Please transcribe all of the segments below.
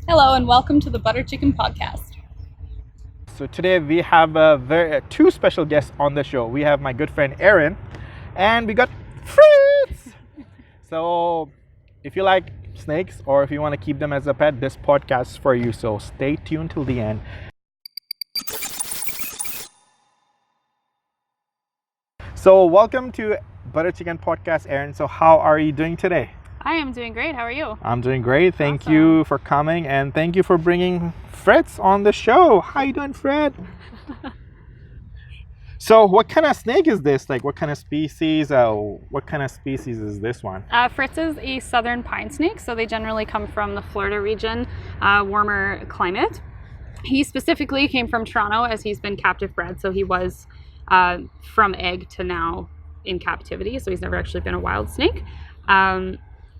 Hello and welcome to the Butter Chicken Podcast. So today we have two special guests on the show. We have my good friend Aaron, and we got Fritz. So if you like snakes or if you want to keep them as a pet, this podcast is for you. So stay tuned till the end. So welcome to Butter Chicken Podcast, Aaron. So how are you doing today? I am doing great. How are you? I'm doing great. Thank Awesome. you for coming, and thank you for bringing Fritz on the show. How you doing, Fred? So what kind of snake is this? Like what kind of species? What kind of species is this one? Fritz is a southern pine snake, so they generally come from the Florida region, warmer climate. He specifically came from Toronto as he's been captive bred, so he was from egg to now in captivity, so he's never actually been a wild snake.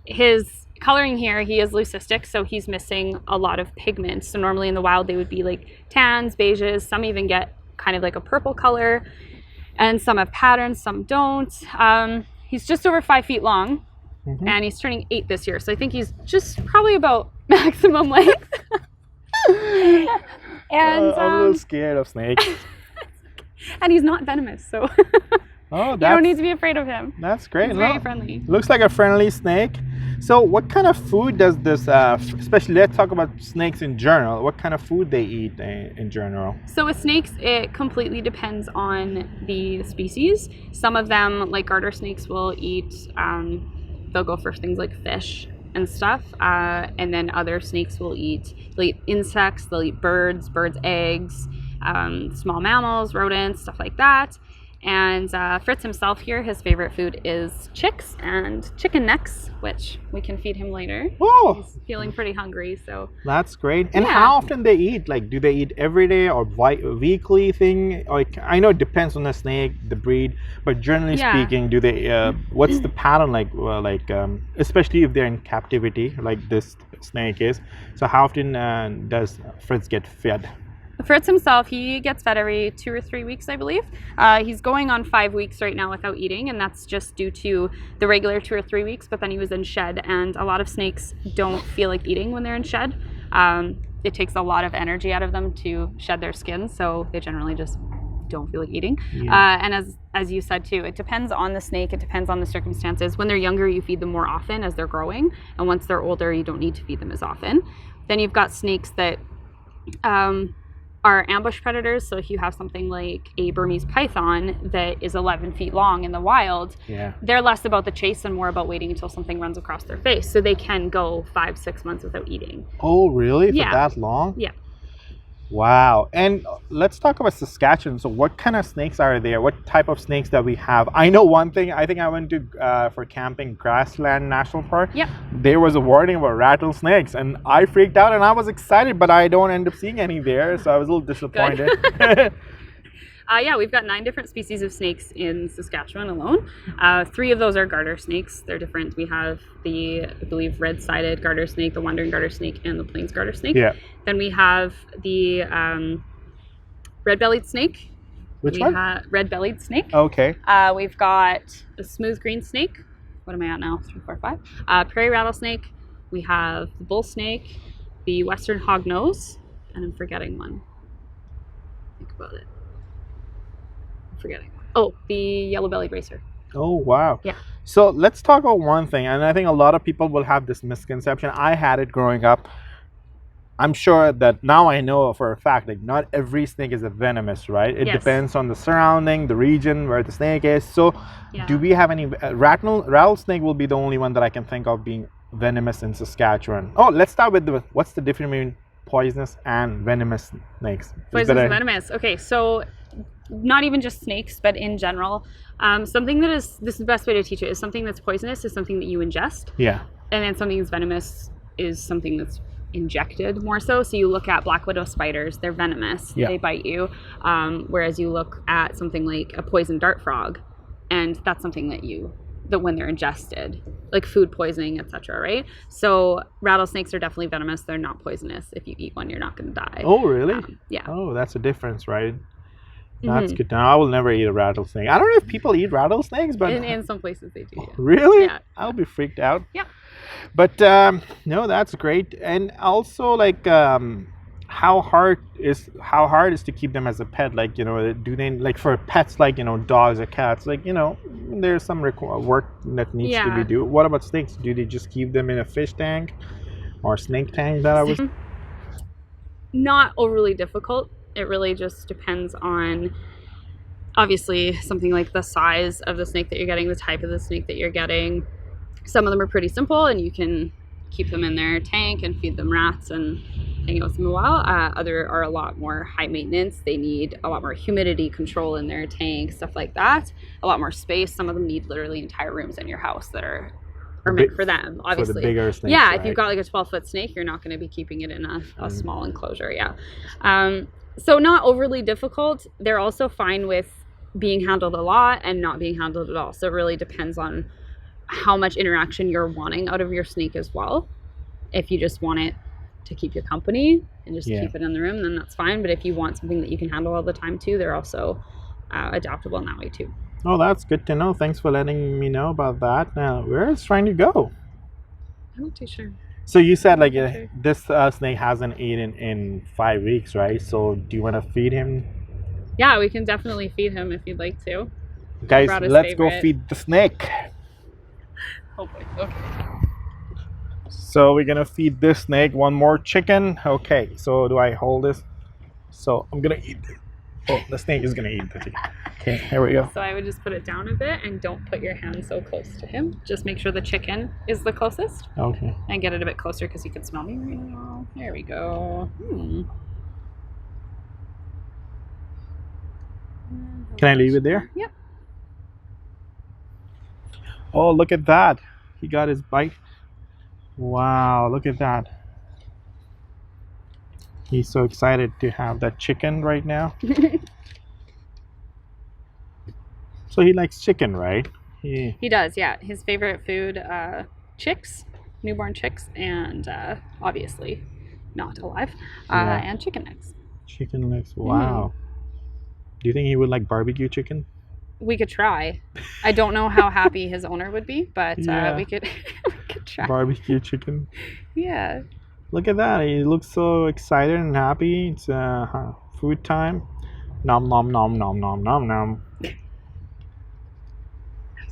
His coloring here, he is leucistic, so he's missing a lot of pigment. So normally in the wild they would be like tans, beiges, some even get kind of like a purple color, and some have patterns, some don't. He's just over 5 feet long, and he's turning 8 this year, so I think he's just probably about maximum length. And I'm a little scared of snakes. and he's not venomous, so Oh, you don't need to be afraid of him. That's great. He's very friendly. Looks like a friendly snake. So what kind of food does this, especially let's talk about snakes in general, what kind of food they eat in general? So with snakes, it completely depends on the species. Some of them, like garter snakes, will eat, they'll go for things like fish and stuff. And then other snakes they'll eat insects, they'll eat birds, eggs, small mammals, rodents, stuff like that. And Fritz himself here, his favorite food is chicks and chicken necks, which we can feed him later. Oh, he's feeling pretty hungry, so that's great. And yeah. How often they eat? Like, do they eat every day or weekly thing? Like, I know it depends on the snake, the breed, but generally speaking, do they? What's the pattern like? Especially if they're in captivity, like this snake is. So, how often does Fritz get fed? Fritz himself, he gets fed every 2 or 3 weeks, I believe. He's going on 5 weeks right now without eating, and that's just due to the regular 2 or 3 weeks, but then he was in shed, and a lot of snakes don't feel like eating when they're in shed. It takes a lot of energy out of them to shed their skin, so they generally just don't feel like eating. Yeah. And as you said too, it depends on the snake, it depends on the circumstances. When they're younger, you feed them more often as they're growing, and once they're older, you don't need to feed them as often. Then you've got snakes that are ambush predators. So if you have something like a Burmese python that is 11 feet long in the wild, they're less about the chase and more about waiting until something runs across their face. So they can go 5-6 months without eating. Oh, really? For that long? Yeah. Wow. And let's talk about Saskatchewan. So what kind of snakes are there? What type of snakes that we have? I know one thing. I think I went to for camping Grassland National Park. Yep. There was a warning about rattlesnakes, and I freaked out and I was excited, but I don't end up seeing any there, so I was a little disappointed. Yeah, we've got 9 different species of snakes in Saskatchewan alone. 3 of those are garter snakes. They're different. We have the, I believe, red-sided garter snake, the wandering garter snake, and the plains garter snake. Yeah. Then we have the red-bellied snake. Which one? Red-bellied snake. Okay. We've got a smooth green snake. What am I at now? 3, 4, 5. Prairie rattlesnake. We have the bull snake, the western hognose, and I'm forgetting one. Think about it. Forgetting. Oh, the yellow-bellied racer. Oh, wow. Yeah. So let's talk about one thing, and I think a lot of people will have this misconception. I had it growing up. I'm sure that now I know for a fact, like not every snake is a venomous, right? It depends on the surrounding, the region where the snake is. So do we have any, rattlesnake will be the only one that I can think of being venomous in Saskatchewan. Oh, let's start with what's the difference between poisonous and venomous snakes? Poisonous and venomous. Okay, so not even just snakes, but in general, something that is, this is the best way to teach it, is something that's poisonous is something that you ingest. Yeah. And then something that's venomous is something that's injected more so. So you look at black widow spiders, they're venomous, they bite you. Whereas you look at something like a poison dart frog, and that's something that when they're ingested, like food poisoning, etc., right? So rattlesnakes are definitely venomous. They're not poisonous. If you eat one, you're not going to die. Oh, really? Yeah. Oh, that's a difference, right? That's good to know. I will never eat a rattlesnake. I don't know if people eat rattlesnakes, but in some places they do. Yeah. Really? Yeah. I'll be freaked out. Yeah. But no, that's great. And also, like, how hard is to keep them as a pet? Like, do they, like, for pets, like, dogs or cats? Like, there's some work that needs to be Yeah. do. What about snakes? Do they just keep them in a fish tank or snake tank? That I was. Not overly difficult. It really just depends on, obviously, something like the size of the snake that you're getting, the type of the snake that you're getting. Some of them are pretty simple, and you can keep them in their tank and feed them rats and hang out with them a while. Other are a lot more high maintenance. They need a lot more humidity control in their tank, stuff like that. A lot more space. Some of them need literally entire rooms in your house that are meant for them, obviously. For the bigger snakes, yeah, right? If you've got like a 12-foot snake, you're not going to be keeping it in a small enclosure. Yeah. So not overly difficult. They're also fine with being handled a lot and not being handled at all. So it really depends on how much interaction you're wanting out of your snake as well. If you just want it to keep you company and just keep it in the room, then that's fine. But if you want something that you can handle all the time too, they're also adaptable in that way too. Oh, that's good to know. Thanks for letting me know about that. Now, where is trying to go? I'm not too sure. So you said, like, this snake hasn't eaten in 5 weeks, right? So do you want to feed him? Yeah, we can definitely feed him if you'd like to. Guys, let's go feed the snake. Hopefully. Okay. So we're gonna feed this snake one more chicken. Okay, so do I hold this? So I'm gonna eat it. Oh, the snake is gonna eat the chicken. Okay, here we go. So I would just put it down a bit and don't put your hand so close to him. Just make sure the chicken is the closest. Okay. And get it a bit closer because you can smell me right now. There we go. Can I leave it there? Yep. Oh, look at that. He got his bite. Wow, look at that. He's so excited to have that chicken right now. So he likes chicken, right? He does, yeah. His favorite food, chicks, newborn chicks, and obviously not alive, and chicken necks. Chicken necks, wow. Do you think he would like barbecue chicken? We could try. I don't know how happy his owner would be, but we could try. Barbecue chicken. Yeah. Look at that. He looks so excited and happy. It's food time. Nom nom nom nom nom nom nom.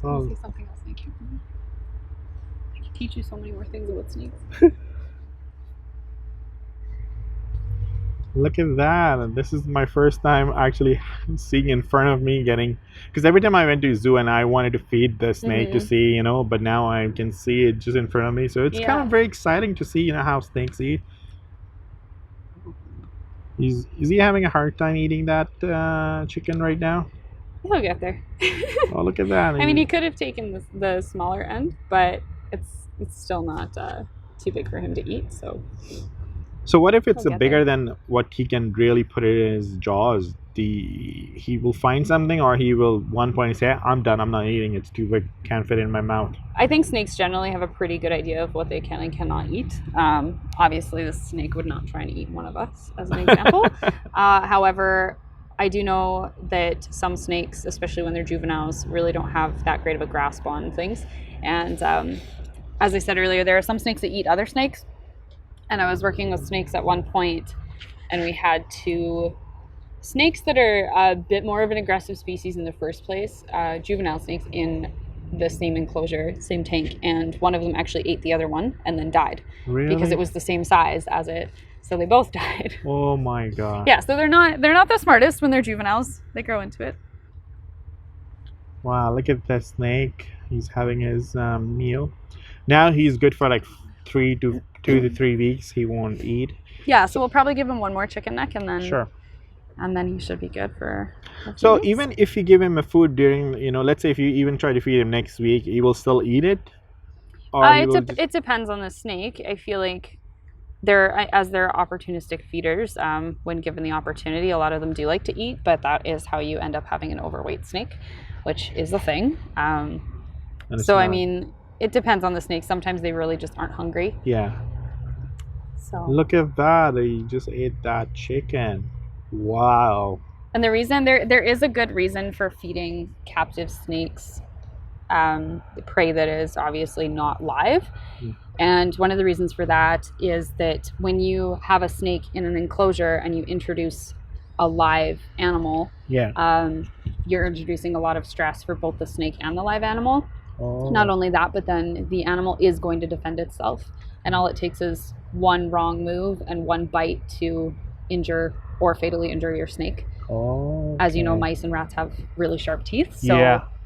Oh. See something else I can't remember. I can teach you so many more things about snakes. Look at that. This is my first time actually seeing in front of me getting, because every time I went to zoo and I wanted to feed the snake to see, but now I can see it just in front of me. So it's kind of very exciting to see, how snakes eat. Is he having a hard time eating that chicken right now? He'll get there. Oh, look at that. I mean, he could have taken the smaller end, but it's still not too big for him to eat, So what if it's bigger than what he can really put it in his jaws? He will find something, or he will one point say, I'm done, I'm not eating, it's too big, can't fit in my mouth. I think snakes generally have a pretty good idea of what they can and cannot eat. Obviously, the snake would not try and eat one of us, as an example. However, I do know that some snakes, especially when they're juveniles, really don't have that great of a grasp on things. And as I said earlier, there are some snakes that eat other snakes. And I was working with snakes at one point, and we had 2 snakes that are a bit more of an aggressive species in the first place, juvenile snakes in the same enclosure, same tank, and one of them actually ate the other one and then died. Really? Because it was the same size as it. So they both died. Oh my god. Yeah, so they're not the smartest when they're juveniles. They grow into it. Wow, look at that snake. He's having his meal. Now he's good for like 2 to 3 weeks. He won't eat. Yeah, so we'll probably give him one more chicken neck, and then sure. And then he should be good for a few So weeks. even if you give him a food during, let's say if you even try to feed him next week, he will still eat it? Or it depends on the snake. I feel like they're opportunistic feeders. When given the opportunity, a lot of them do like to eat, but that is how you end up having an overweight snake, which is the thing. So I mean, it depends on the snake. Sometimes they really just aren't hungry. Yeah. So look at that. He just ate that chicken. Wow. And the reason there is a good reason for feeding captive snakes prey that is obviously not live. And one of the reasons for that is that when you have a snake in an enclosure and you introduce a live animal, you're introducing a lot of stress for both the snake and the live animal. Not only that, but then the animal is going to defend itself. And all it takes is one wrong move and one bite to injure or fatally injure your snake. As you know, mice and rats have really sharp teeth. So,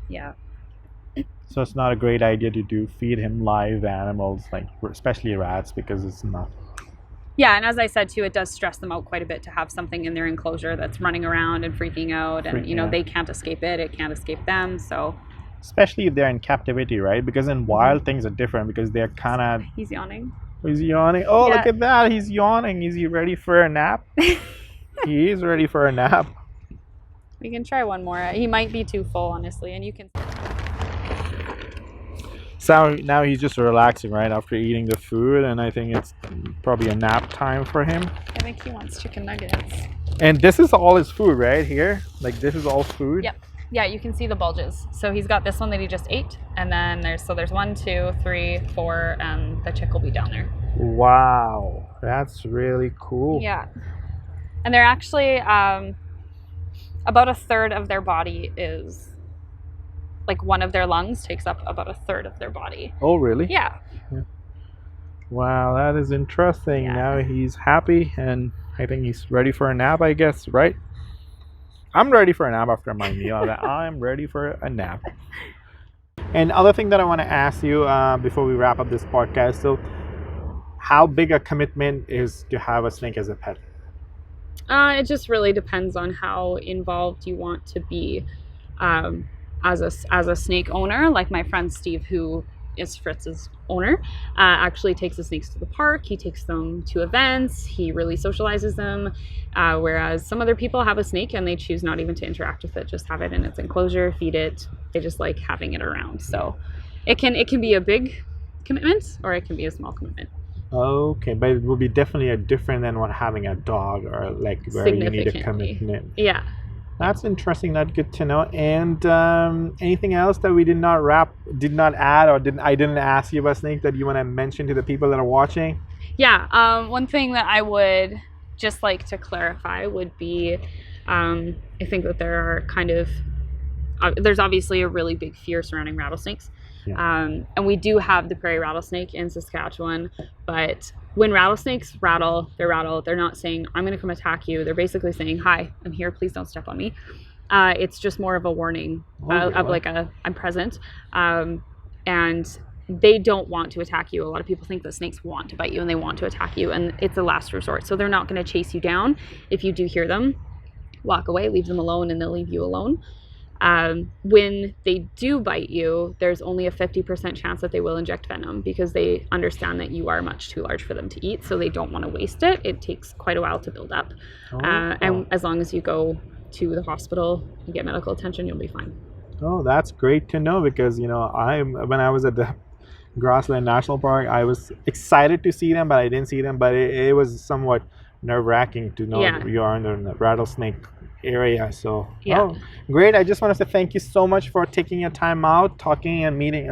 yeah. So it's not a great idea to feed him live animals, like especially rats, because it's not. Yeah, and as I said too, it does stress them out quite a bit to have something in their enclosure that's running around and freaking out, and they can't escape it. It can't escape them. So. Especially if they're in captivity, right? Because in wild things are different because they're kind of. He's yawning. He's yawning. Oh, look at that! He's yawning. Is he ready for a nap? He is ready for a nap. We can try one more. He might be too full, honestly, and you can. So now he's just relaxing right after eating the food, and I think it's probably a nap time for him. I think he wants chicken nuggets. And this is all his food right here? Like this is all food? Yep. Yeah, you can see the bulges. So he's got this one that he just ate, and then there's 1, 2, 3, 4, and the chick will be down there. Wow, that's really cool. Yeah. And they're actually about a third of their body is, like, one of their lungs takes up about a third of their body. Oh, really? Yeah. Wow, that is interesting. Now he's happy, and I think he's ready for a nap, I guess, right? I'm ready for a nap after my meal. I'm ready for a nap. And other thing that I want to ask you before we wrap up this podcast, so how big a commitment is to have a snake as a pet? It just really depends on how involved you want to be as a snake owner. Like my friend Steve, who is Fritz's owner, actually takes the snakes to the park. He takes them to events. He really socializes them. Whereas some other people have a snake and they choose not even to interact with it, just have it in its enclosure, feed it. They just like having it around. So it can be a big commitment or it can be a small commitment. Okay, but it will be definitely a different than what having a dog or like where you need a commitment. Yeah. That's interesting. That's good to know. And anything else that we did not add, or I didn't ask you about snake that you want to mention to the people that are watching? Yeah. One thing that I would just like to clarify would be, I think that there are there's obviously a really big fear surrounding rattlesnakes. Yeah. And we do have the prairie rattlesnake in Saskatchewan, but when rattlesnakes rattle, they're not saying, I'm going to come attack you. They're basically saying, hi, I'm here. Please don't step on me. It's just more of a warning of like I'm present. And they don't want to attack you. A lot of people think that snakes want to bite you and they want to attack you, and it's a last resort. So they're not going to chase you down. If you do hear them, walk away, leave them alone, and they'll leave you alone. When they do bite you, there's only a 50% chance that they will inject venom because they understand that you are much too large for them to eat, so they don't want to waste it. It takes quite a while to build up. And as long as you go to the hospital and get medical attention, you'll be fine. Oh, that's great to know because, when I was at the Grassland National Park, I was excited to see them, but I didn't see them. But it was somewhat nerve-wracking to know that you are in the rattlesnake area. So great. I just want to say thank you so much for taking your time out, talking and meeting,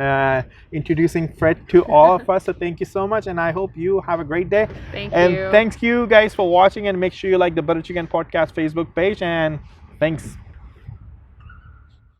introducing Fred to all of us. So thank you so much, and I hope you have a great day. Thank you. And thanks you guys for watching, and make sure you like the Butter Chicken Podcast Facebook page, and thanks.